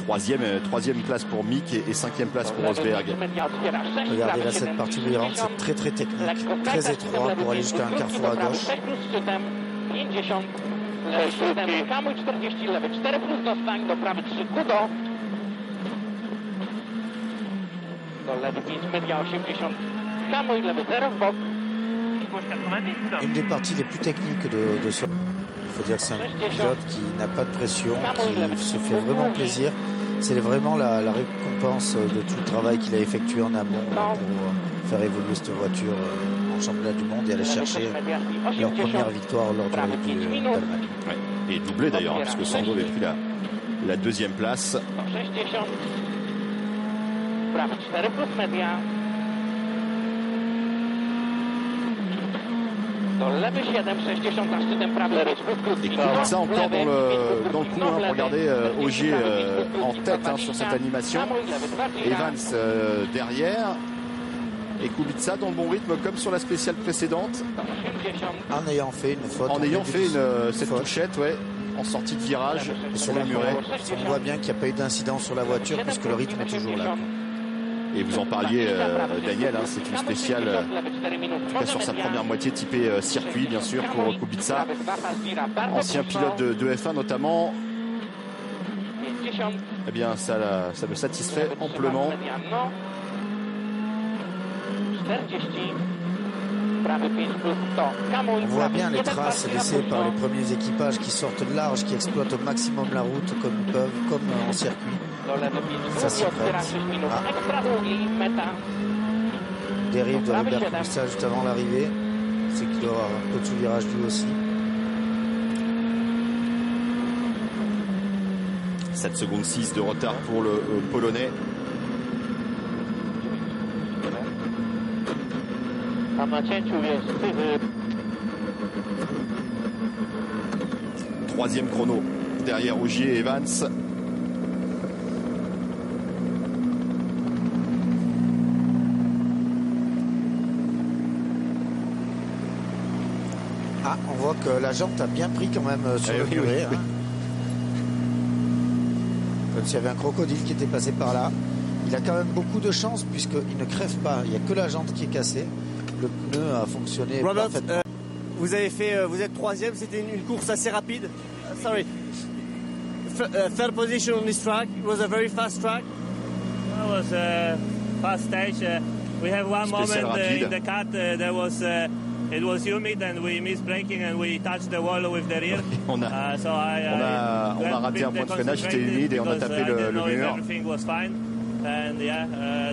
Troisième place pour Mick et cinquième place pour Rosberg. Regardez là, cette partie où il rentre, c'est très très technique, très étroit pour aller jusqu'à un carrefour à gauche. Une des parties les plus techniques de ce... Il faut dire que c'est un pilote qui n'a pas de pression, qui se fait vraiment plaisir. C'est vraiment la récompense de tout le travail qu'il a effectué en amont pour faire évoluer cette voiture en championnat du monde et aller chercher leur première victoire lors du d'Allemagne. Ouais. Et doublé d'ailleurs, hein, puisque Sando avait pris la deuxième place. Et Kubica encore dans le coup, hein, pour regarder Ogier en tête sur cette animation. Evans derrière. Et Kubica dans le bon rythme comme sur la spéciale précédente. En ayant fait une faute. En ayant fait cette touchette, ouais, en sortie de virage sur le muret. On voit bien qu'il n'y a pas eu d'incident sur la voiture puisque le rythme est toujours là. Et vous en parliez, Daniel, hein, c'est une spéciale, en tout cas sur sa première moitié, typée circuit, bien sûr, pour Kubica. Ancien pilote de F1 notamment. Eh bien, ça me satisfait amplement. On voit bien les traces laissées par les premiers équipages qui sortent large, qui exploitent au maximum la route comme ils peuvent, comme en circuit. Ça s'y prête. Dérive de Robert Kubica juste avant l'arrivée. C'est qu'il doit avoir un peu de sous-virage lui aussi. 7 secondes 6 de retard pour le Polonais. Troisième chrono derrière Ogier et Evans. Ah, on voit que la jante a bien pris quand même sur le muret. Oui. Comme s'il y avait un crocodile qui était passé par là. Il a quand même beaucoup de chance puisqu'il ne crève pas. Il n'y a que la jante qui est cassée. Le pneu a fonctionné parfaitement. Vous êtes troisième, c'était une course assez rapide. Sorry. Third position on this track. It was a very fast track. It was a fast stage. We have one moment in the cut. It was humid and we missed braking and we touched the wall with the rear. On a raté un point de freinage, c'était humide et on a tapé le mur. Everything was fine. And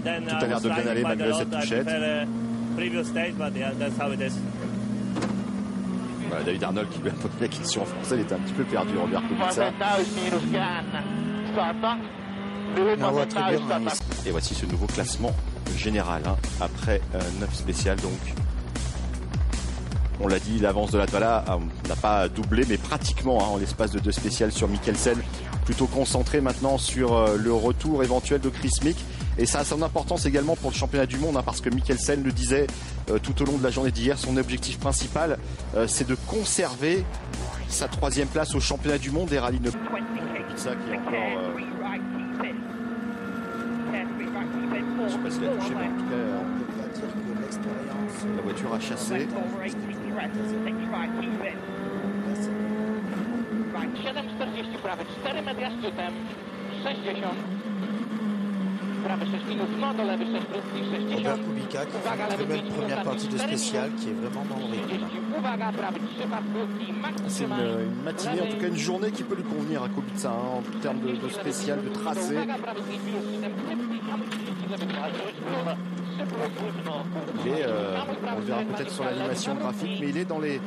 then tout a l'air de bien aller malgré cette touchette. Previous stage, but yeah, that's how it is. Voilà, David Arnold qui lui a posé la question en français, il était un petit peu perdu, Robert Kubica. Et voici ce nouveau classement général, hein, après 9 spéciales donc. On l'a dit, l'avance de Latvala n'a pas doublé, mais pratiquement en l'espace de 2 spéciales sur Mikkelsen. Plutôt concentré maintenant sur le retour éventuel de Chris Mick. Et ça a son importance également pour le championnat du monde, hein, parce que Mikkelsen le disait tout au long de la journée d'hier, son objectif principal, c'est de conserver sa 3e place au championnat du monde des rallyes. Ça qui est encore... je sais pas s'il a touché, mais en tout cas, on peut dire que l'expérience, la voiture a chassé. Robert Kubica qui fait une très belle première partie de spécial qui est vraiment dans le rythme. C'est une matinée, en tout cas une journée qui peut lui convenir à Kubica, hein, en termes de spécial, de tracé. Il est, on le verra peut-être sur l'animation graphique, mais il est dans les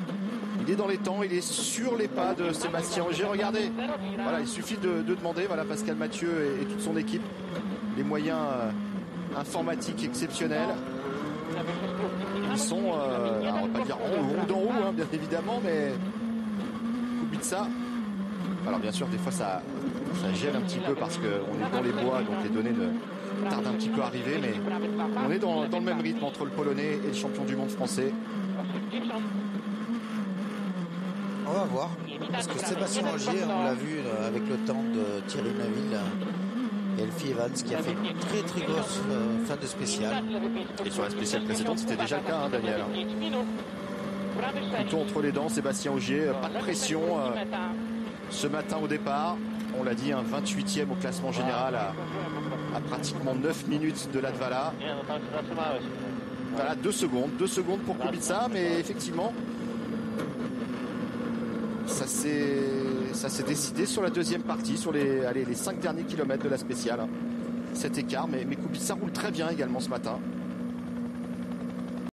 temps, il est sur les pas de Sébastien Ogier. Regardez, voilà, il suffit de demander, voilà, Pascal Mathieu et toute son équipe, les moyens informatiques exceptionnels. Ils sont, on va pas dire en haut d'en haut, hein, bien évidemment, mais Kubica. Alors bien sûr, des fois ça gêne un petit peu parce qu'on est dans les bois, donc les données tardent un petit peu à arriver, mais on est dans le même rythme entre le Polonais et le champion du monde français. On va voir, parce que Sébastien Ogier, on l'a vu avec le temps de Thierry Neuville, et Elfie Evans qui a fait une très très grosse fin de spéciale. Et sur la spéciale précédente, c'était déjà le cas, hein, Daniel. Tout entre les dents, Sébastien Ogier, pas de pression ce matin au départ. On l'a dit, un 28e au classement général à pratiquement 9 minutes de Latvala. Voilà, 2 secondes pour Kubica, mais effectivement, ça s'est décidé sur la deuxième partie, sur les 5 derniers kilomètres de la spéciale. Cet écart, mais Kubica roule très bien également ce matin.